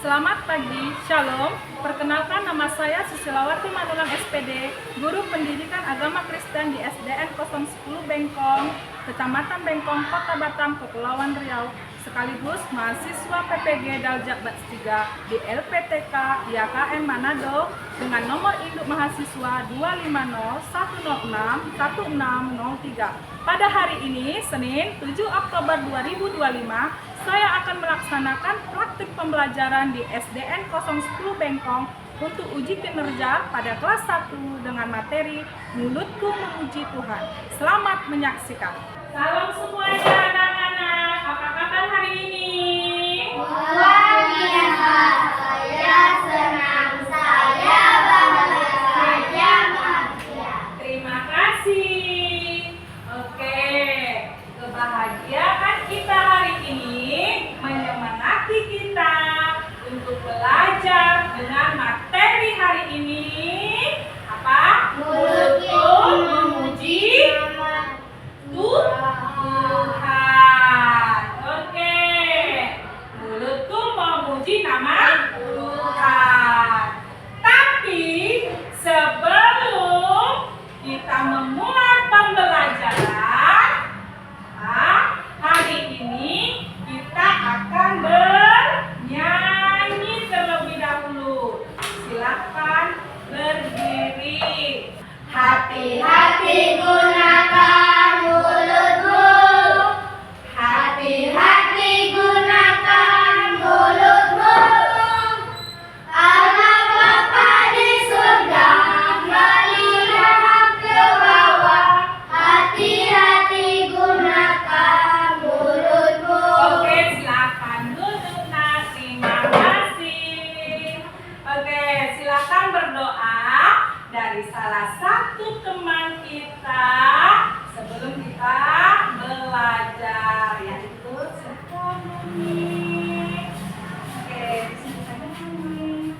Selamat pagi, Shalom. Perkenalkan, nama saya Susilawati Manulang SPD, Guru Pendidikan Agama Kristen di SDN 010 Bengkong, Kecamatan Bengkong, Kota Batam, Kepulauan Riau, sekaligus mahasiswa PPG Daljak Bats 3 di LPTK IAKN Manado dengan nomor induk mahasiswa 250-106-1603. Pada hari ini, Senin 7 Oktober 2025, saya akan melaksanakan praktik pembelajaran di SDN 010 Bengkong untuk uji kinerja pada kelas 1 dengan materi Mulutku Memuji Tuhan. Selamat menyaksikan. Salam semuanya anak-anak. Apa kabar hari ini? Luar biasa. Saya senang. Saya bangga. Saya bahagia. Terima kasih. Oke, kebahagiaan kita hari ini menyemangati kita untuk belajar dengan materi hari ini apa? Mulutku memuji Tuhan. Oke, mulutku memuji nama Tuhan. Tapi sebelum kita memulai pembelajaran, hari ini kita akan bernyanyi terlebih dahulu. Silakan berdiri. Hati-hati gunakan mulutmu. Hati-hati gunakan mulutmu. Allah Bapa di surga melihat ke bawah. Hati-hati gunakan mulutmu. Oke, silakan duduk. Nah, terima kasih. Oke, silakan berdoa dari salah satu teman kita sebelum kita belajar, yaitu siapa nih? Oke, disini saja nih.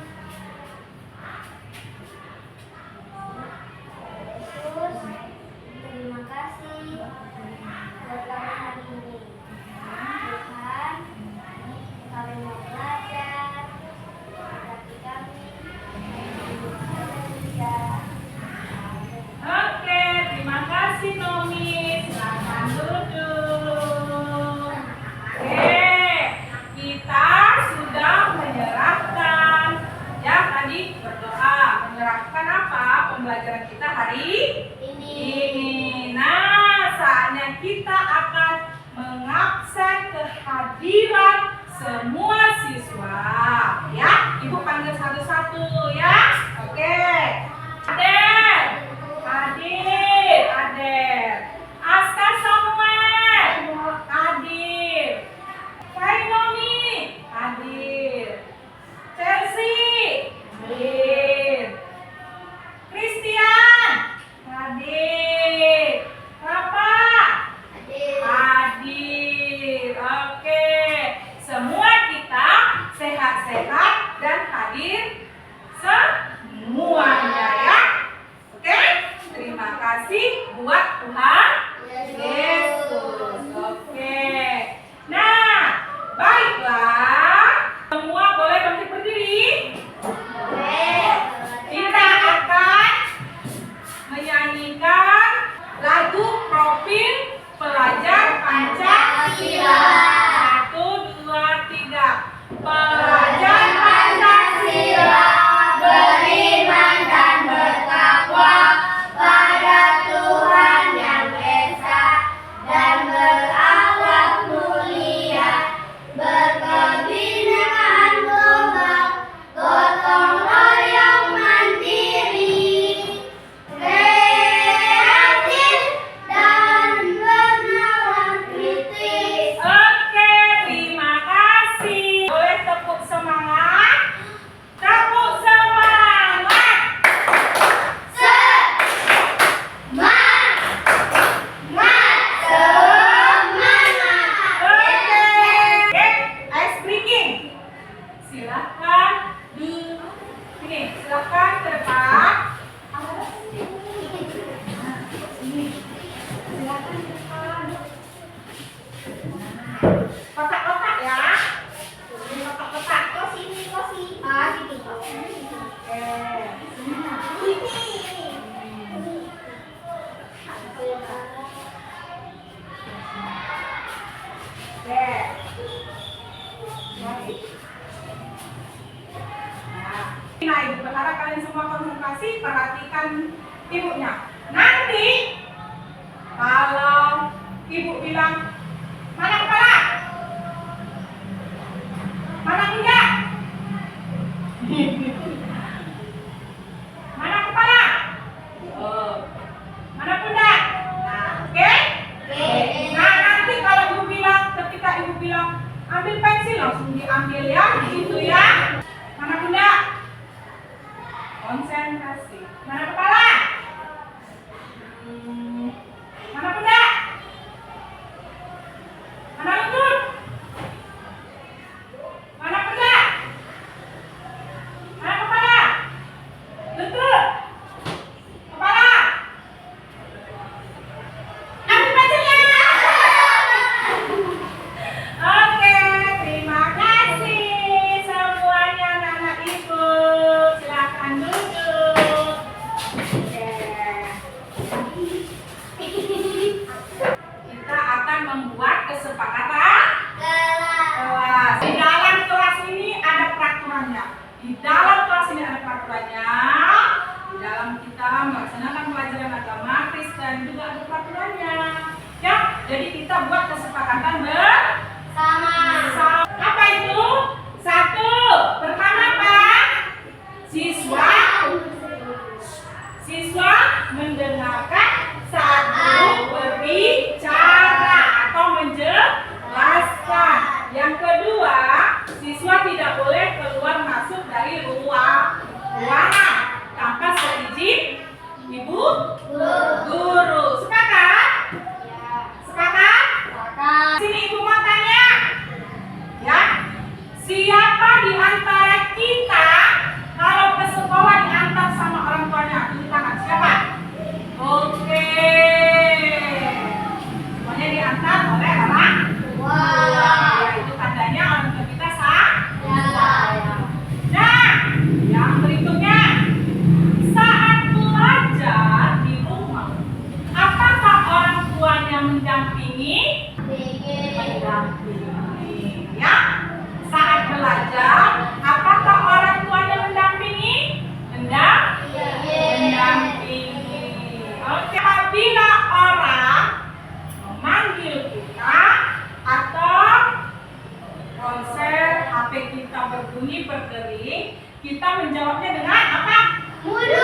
Terima kasih buat hari ini. Tuhan, kami mau belajar. Berkati kami. Oke, terima kasih Nomi. Silakan duduk. Oke, kita sudah menyerahkan, ya tadi berdoa, menyerahkan apa pembelajaran kita hari ini. Nah, saatnya kita akan mengabsen kehadiran semua siswa. Ya, Ibu panggil satu-satu ya. Oke. Adel, Askar Samuel, hadir. Kainomi, hadir. Chelsea, hadir. Christian, hadir. Papa, hadir. Oke, semua kita sehat-sehat dan hadir semuanya ya. Oke, terima kasih buat Tuhan Yesus. Oke. Nah, baiklah. Semua boleh bangkit berdiri. Kita akan menyanyikan lagu Profil Pelajar Pancasila. 1, 2, 3. Pelajar konsentrasi, perhatikan ibunya. Nanti kalau ibu bilang, mana kepala? Mana pundak? Mana kepala? Oh. Mana pundak? Nah, oke? Nah, nanti kalau ibu bilang, ketika ibu bilang, ambil pensil, langsung diambil ya, gitu ya. Mana pundak? Konsentrasi. Mana kepala? Mana pundak? Mana lutut? Mana pundak? Mana kepala? Lutut? Kepala? Ambil pensilnya. Oke, terima kasih semuanya anak-anak ibu. Silakan duduk. Oke. Kita akan membuat kesepakatan kelas. Di dalam kelas ini ada peraturannya. Di dalam kelas ini ada peraturannya. Di dalam kita melaksanakan pelajaran agama Kristen juga ada peraturannya. Ya, jadi kita buat kesepakatan bersama. Apa itu? Satu. Pertama apa? Siswa mendengarkan satu berbicara atau menjelaskan. Yang kedua, siswa tidak boleh keluar masuk dari ruangan tanpa seizin ibu guru. Sepakat? Sepakat? Sini ibu mau tanya. Ya. Siapa di antara kita kalau ke sekolah diantar sama orang tuanya? Tunjuk tangan. Siapa? Oke. Semuanya diantar oleh orang tua. Ya, itu tandanya orang tua kita sayang. Nah, yang berikutnya, saat belajar di rumah, apakah orang tuanya mendampingi? Mendampingi. Ya. Saat belajar, apakah orang tuanya mendampingi? Mendampingi. Oke, apabila orang memanggil kita atau ponsel HP kita berbunyi berdering, kita menjawabnya dengan apa? Mulut.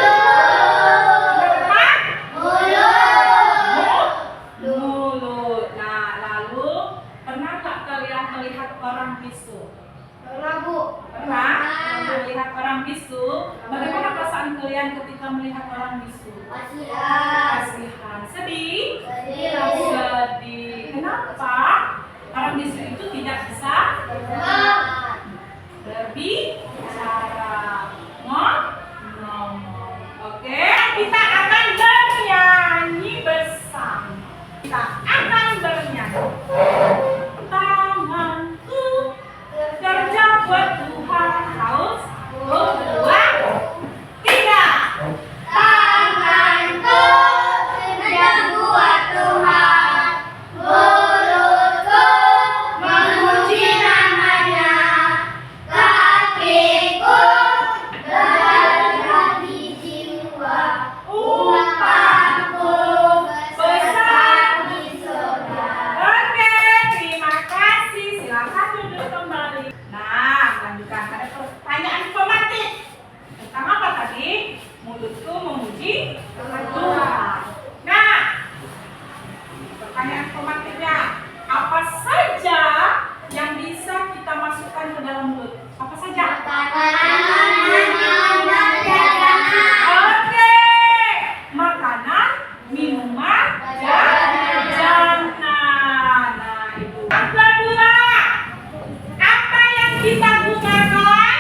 Nah, lalu pernah nggak kalian melihat orang bisu? Pernah melihat orang bisu? Bagaimana perasaan kalian ketika melihat orang bisu? Kasihan. Sedih? Sedih. Kenapa? Orang bisu itu tidak bisa berbicara, ngomong. Oke, kita akan bernyanyi bersama. Kita akan bernyanyi. Tanganku kerja buat Tuhan. Haus? 1, 2, 3. Tanganku kerja buat Tuhan, mulutku memuji namanya, kakiku berbagi jiwa, upahku besar di surga. Oke, terima kasih. Silakan duduk kembali. Nah, lanjutkan. Ada pertanyaan informatif. Tentang apa tadi? Mulutku memuji Tuhan. Nah, pertanyaan informatifnya. Apa saja yang bisa kita masukkan ke dalam mulut? Apa saja? Oke, makanan, minuman, jajanan. Nah, itu. Yang kedua, apa yang kita gunakan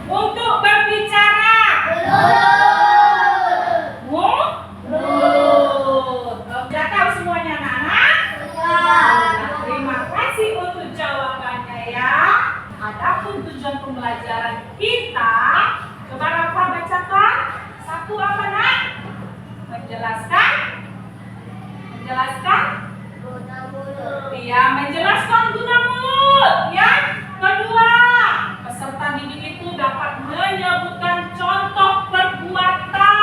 untuk berbicara? Mulut. Sudah tahu semuanya, anak-anak? Terima kasih untuk jawabannya ya. Adapun tujuan pembelajaran kita, coba Rafa bacakan. Satu apa nak? Menjelaskan. Iya, menjelaskan guna mulut. Ya. Kedua, peserta didik itu dapat menyebutkan contoh perbuatan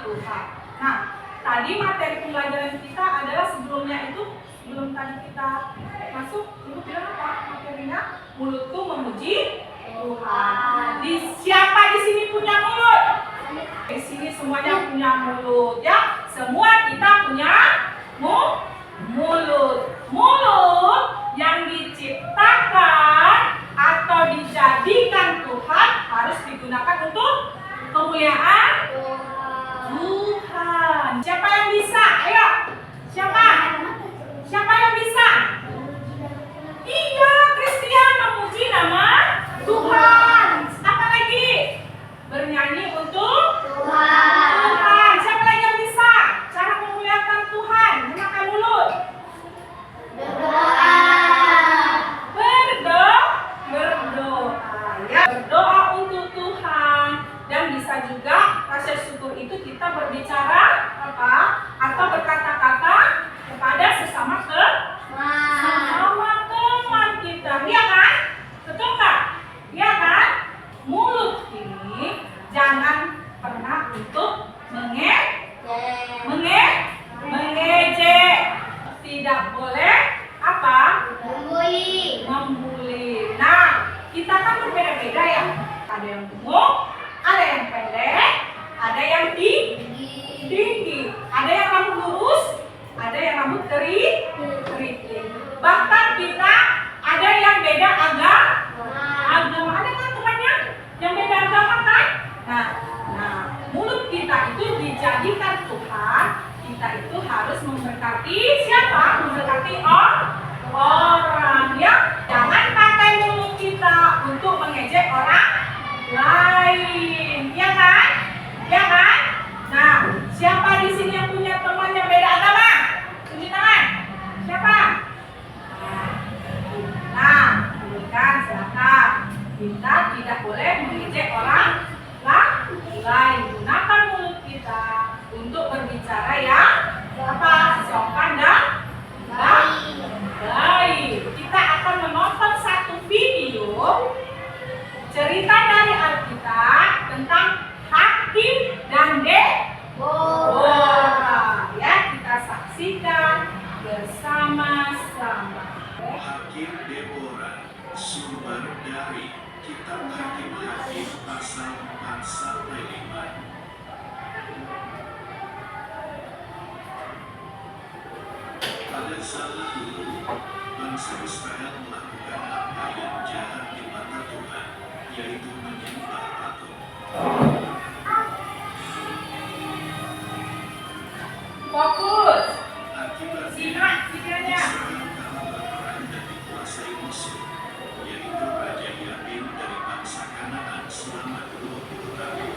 Tuhan. Nah, tadi materi pembelajaran kita adalah sebelumnya itu, sebelum tadi kita masuk, Ibu bilang apa materinya? Mulutku memuji Tuhan. Siapa di sini punya mulut? Di sini semuanya punya mulut, ya. Semua kita punya mulut. Mulut yang diciptakan atau dijadikan Tuhan harus digunakan untuk kemuliaan Tuhan. Siapa yang bisa? Ayo. Siapa? Siapa yang bisa? Iya, Christian memuji nama Tuhan. Apa lagi? Bernyanyi untuk Tuhan. Siapa lagi yang bisa? Cara memuliakan Tuhan menggunakan mulut. Berdoa. Ya, berdoa untuk Tuhan. Dan bisa juga rasa syukur itu kita berbicara apa? Atau berkata-kata kepada sesama teman kita. Iya kan? Betul nggak? Iya kan? Mulut ini jangan pernah untuk mengejek. Tidak boleh apa? Membuli. Nah, kita kan berbeda-beda ya. Ada yang gemuk, ada yang pendek, ada yang tinggi, ada yang rambut lurus, ada yang rambut keriting. Bahkan kita ada yang beda agama. Ada kan temannya yang beda agama kan? Nah, mulut kita itu dijadikan Tuhan. Kita itu harus memberkati siapa? Memberkati orang, ya. Jangan pakai mulut kita untuk mengejek orang lain, ya kan? Ya kan? Nah, siapa di sini yang punya teman yang beda agama? Tunjuk tangan. Siapa? Nah, berikan silakan. Kita tidak boleh mengejek orang lain. Gunakan mulut kita untuk berbicara yang apa? Sopan dan baik. Kita akan menonton satu video cerita dari Alkitab tentang Hakim dan Deborah. Ya, kita saksikan bersama-sama. Hakim Deborah, sumber dari Kitab Hakim pasal 4-5. Pada zaman dulu, bangsa Israel melakukan apa yang jahat di mata Tuhan, yaitu menyembah patung. Fokus. Akibatnya, Simak pikirannya. Israel kalah berperang dan dikuasai musuh, yaitu Raja Yabin dari bangsa Kanaan selama 20 tahun.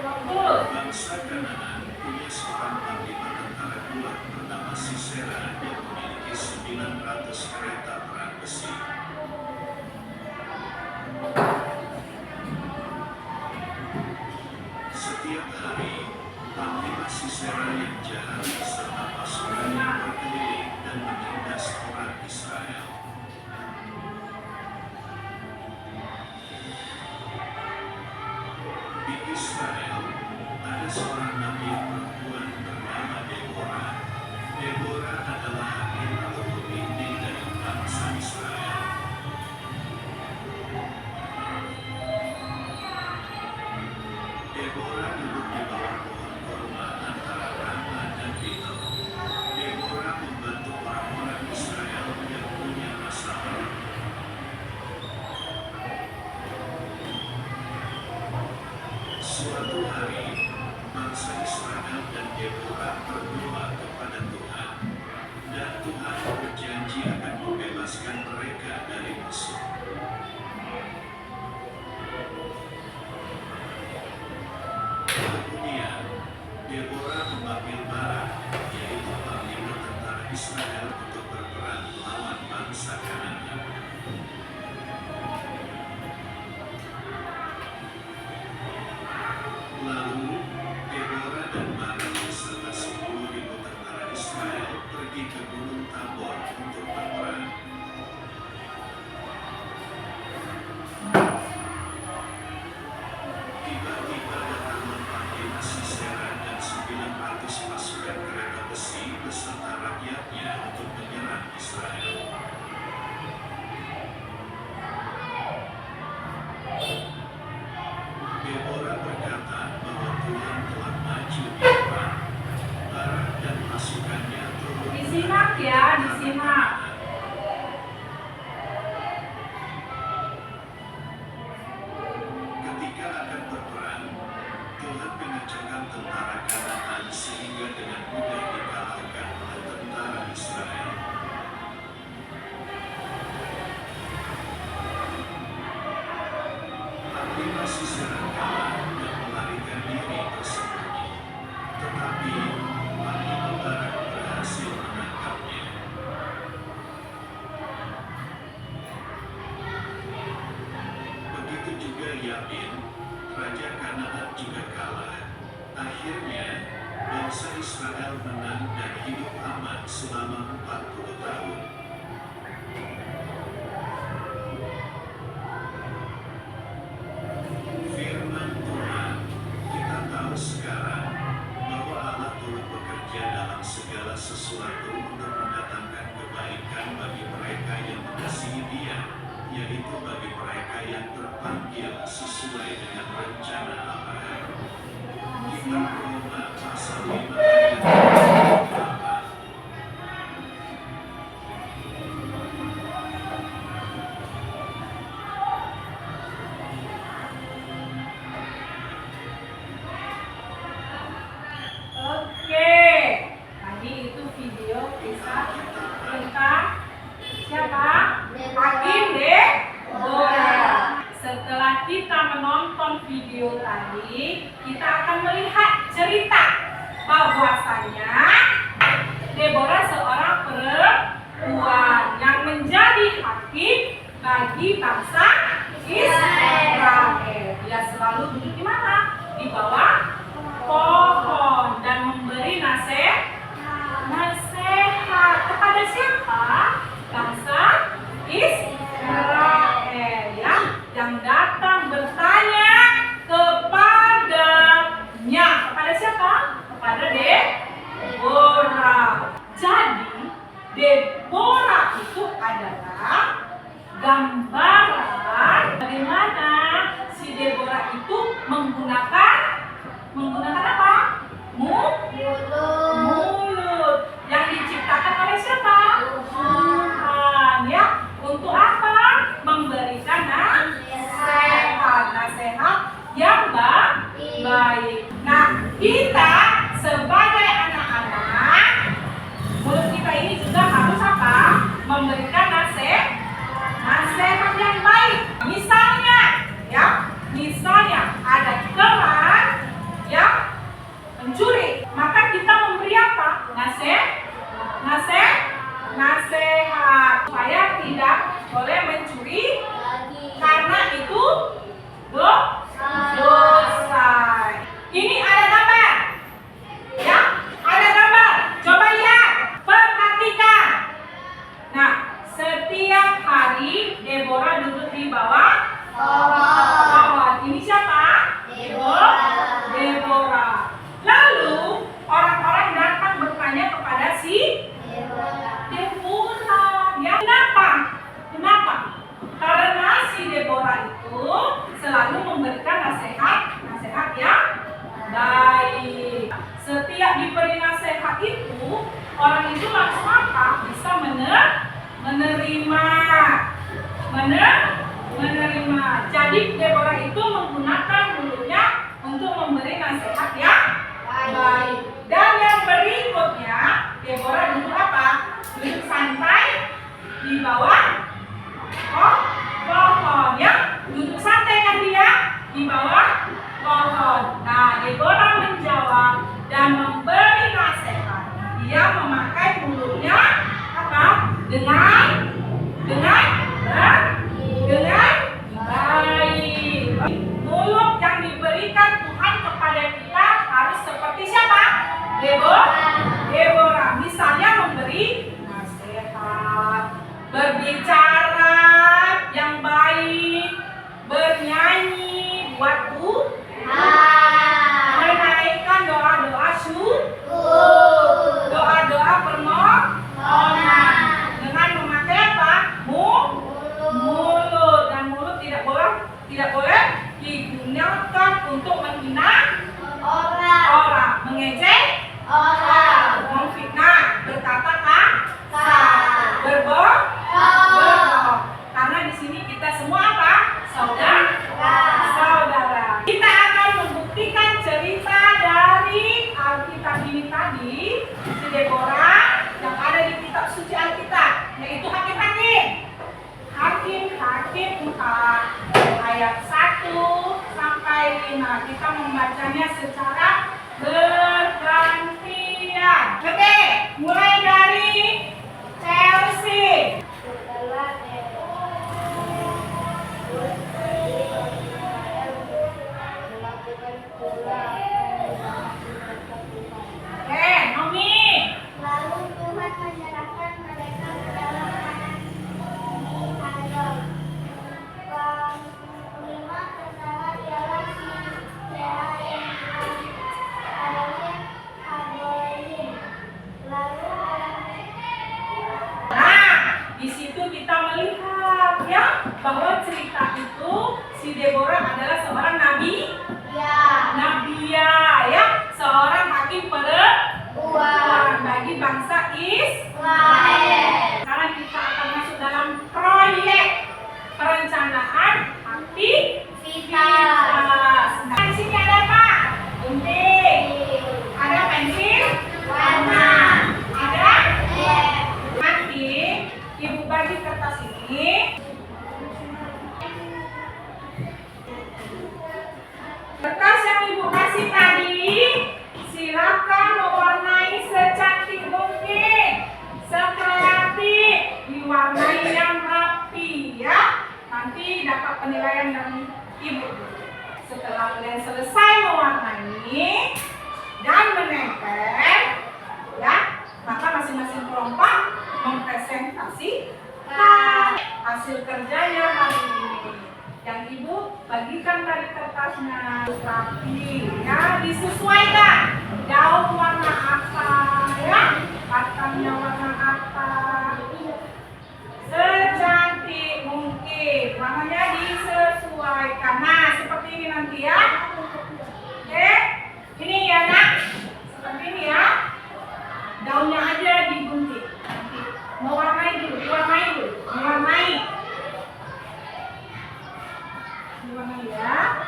Fokus. Bangsa Kanaan punya seorang panglima tentara kuat bernama Sisera yang memiliki 900 kereta perang besi. Setiap hari, panglima Sisera yang jahat beserta pasukannya berkeliling dan menindas orang Israel. Di Israel, ada seorang nabi perempuan bernama Deborah. Deborah adalah hakim atau pemimpin dari bangsa Israel. Deborah duduk di bawah pohon korma antara Rama dan Betel. Deborah membantu orang-orang Israel yang punya masalah. Suatu hari, bangsa Israel dan Deborah berdoa kepada Tuhan, dan Tuhan berjanji akan membebaskan mereka dari musuh. Kemudian, Deborah memanggil Barak, yaitu panglima tentara Israel, untuk berperang melawan bangsa Kanaan. Lalu, Deborah dan Barak beserta 10.000 Sisera kalah dan melarikan diri bersembunyi. Tetapi Bani Barak berhasil menangkapnya. Begitu juga Yabin, raja Kanaan juga kalah. Akhirnya, bangsa Israel menang dan hidup aman selama 40 tahun. Firman Tuhan, kita tahu sekarang bahwa Allah turut bekerja dalam segala sesuatu untuk mendatangkan kebaikan bagi mereka yang mengasihi Dia, yaitu bagi mereka yang terpanggil sesuai dengan rencana Allah. Kitab Roma pasal 5 ayat 8. Oke, tadi itu video kisah tentang siapa? Hakim Deborah. Setelah kita menonton video tadi, kita akan melihat cerita bahwasanya Deborah seorang perempuan yang menjadi hakim bagi bangsa Israel. Dia selalu duduk di mana? Di bawah pohon dan memberi nasihat kepada siapa? Bangsa Israel yang datang bertanya kepadanya. Kepada siapa? Kepada Deborah. Jadi Deborah itu adalah gambaran bagaimana si Deborah itu menggunakan apa? Mulut yang diciptakan oleh siapa? Tuhan, ya. Untuk apa? Memberikan nasihat yang baik. Nah, kita sebagai anak-anak, mulut kita ini juga harus apa? Memberikan nasihat yang baik. Misalnya ada teman yang mencuri, maka kita memberi apa? Nasihat supaya tidak boleh mencuri karena itu dosa. Ini ada gambar, ya? Ada gambar. Coba lihat, perhatikan. Nah, setiap hari Deborah duduk di bawah pohon. Ini siapa? Deborah. Lalu orang-orang datang bertanya kepada si Deborah. Ya, kenapa? Karena si Deborah itu selalu memberikan nasihat yang baik. Setiap diberi nasihat itu, orang itu langsung apa? Bisa menerima. Jadi Deborah itu menggunakan mulutnya untuk memberi nasihat yang baik. Dan yang berikutnya, Deborah duduk apa? Duduk santai di bawah pohon, ya. Duduk santai kan dia di bawah pohon. Nah, Deborah menjawab dan memberi nasihat. Dia memakai mulutnya apa? Dengan baik. Mulut yang diberikan Tuhan kepada kita harus seperti siapa? Deborah. Misalnya memberi nasihat, berbicara yang baik, bernyanyi buat Tuhan, menaikkan doa-doa syukur, doa-doa permohonan dengan memakai apa? Mulut. Dan mulut tidak boleh digunakan untuk menghina orang, mengejek orang, memfitnah, berkata kasar, berbohong. Karena di sini kita semua apa? Saudara. Kita akan membuktikan cerita dari Alkitab ini tadi, si Deborah yang ada di kitab suci Alkitab, yaitu Hakim 4 ayat 1 selesai. Nah, kita membacanya secara bergantian. Oke, mulai dari Chelsea. Oke, Nomi. Lalu Tuhan menyerahkan mereka ke dalam tangan Hagar. Panglima tentara ialah Sisera yang adanya Hagoyim. Lalu Nah, di situ kita melihat ya bahwa cerita itu si Deborah adalah seorang Nabia ya, seorang hakim perempuan bagi bangsa Israel. Sekarang kita akan masuk dalam proyek perencanaan aktivitas. Nah, di sini ada apa? Gunting. Ada pensil warna. Ada nanti ibu bagi kertas ini. Kertas yang ibu kasih tadi, silakan mewarnai secantik mungkin, sekreatif, diwarnai yang rapi ya. Nanti dapat penilaian dari ibu. Setelah kalian selesai mewarnai dan menempel, ya, maka masing-masing kelompok mempresentasikan hasil kerjanya hari ini. Yang ibu bagikan dari kertasnya rapi, ya, disesuaikan daun warna apa, ya, batangnya warna apa, secantik mungkin, warnanya disesuaikan. Nah, seperti ini nanti ya. Oke, ini ya nak, seperti ini ya. Daunnya aja digunting. Nanti mewarnai dulu, diwarnai dulu, mewarnai ya.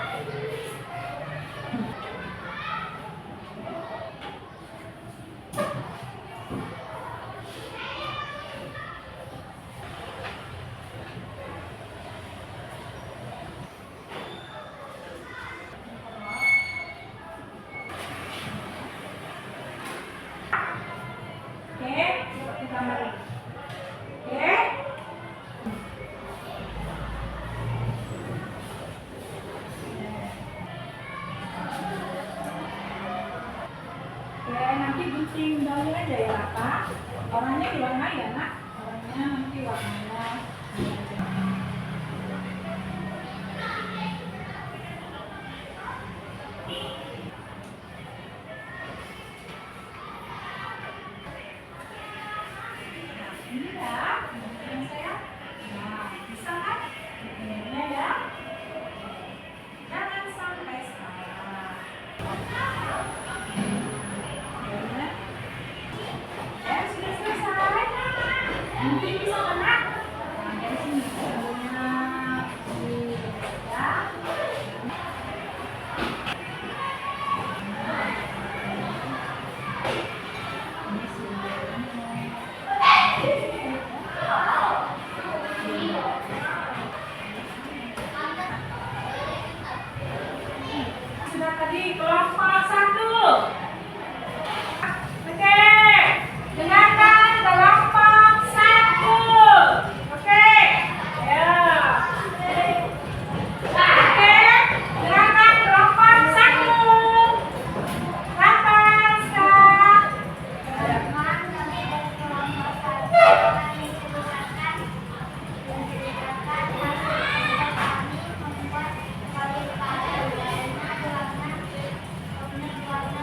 Oke, seperti gambar ini. Oke. Nanti gunting daunnya aja ya Pak. Orangnya diwarnai ya nak. Orangnya nanti warnanya. Ini ya, yang saya. Nah, bisa kan? Ini ya. Jangan sampai salah. Sudah selesai. Mungkin bisa kena. Nah, dari sini daunnya. Ya. Ini sudah tadi kelompok 1. Oke, dengarkan kelompok 1. Oke, ya. Oke, dengarkan kelompok 1. Kapan Kak? Teman kami dari kelompok 1 akan menceritakan hasil kerja kami membuat kali pada warna warna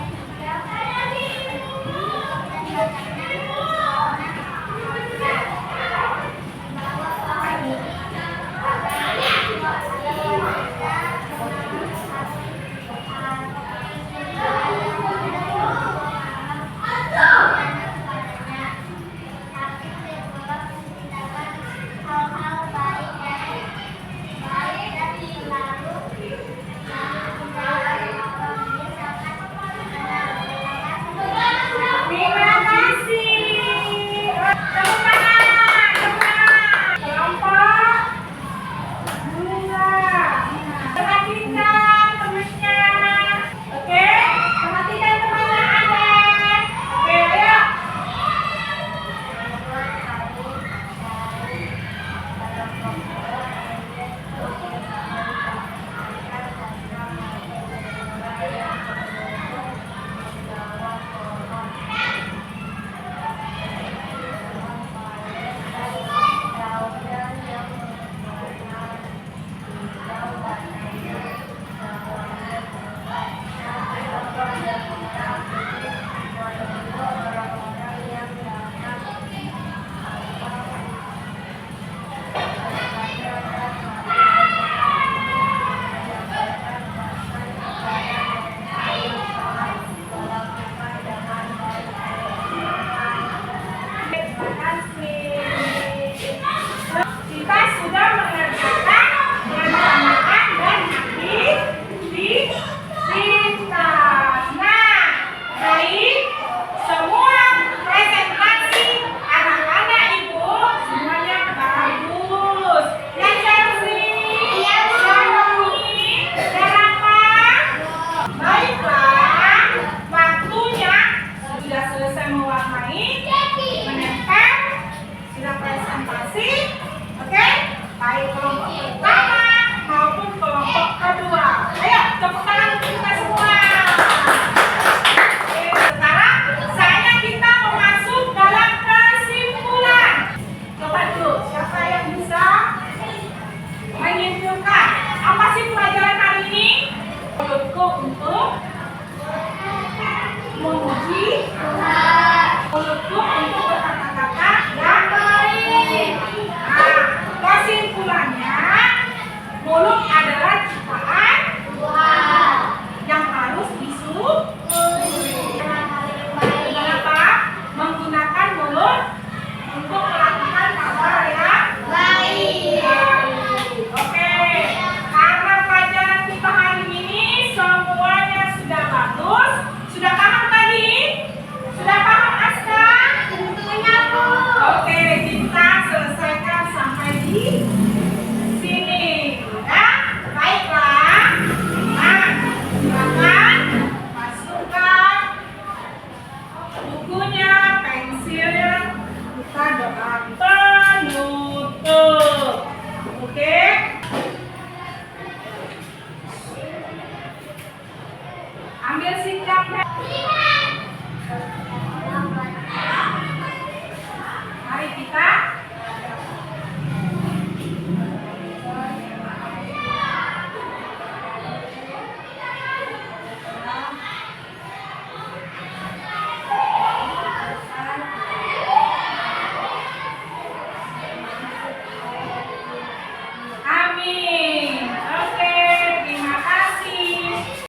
Mulutku untuk memuji, mulutku untuk berkata-kata yang baik. Nah, kesimpulannya, mulut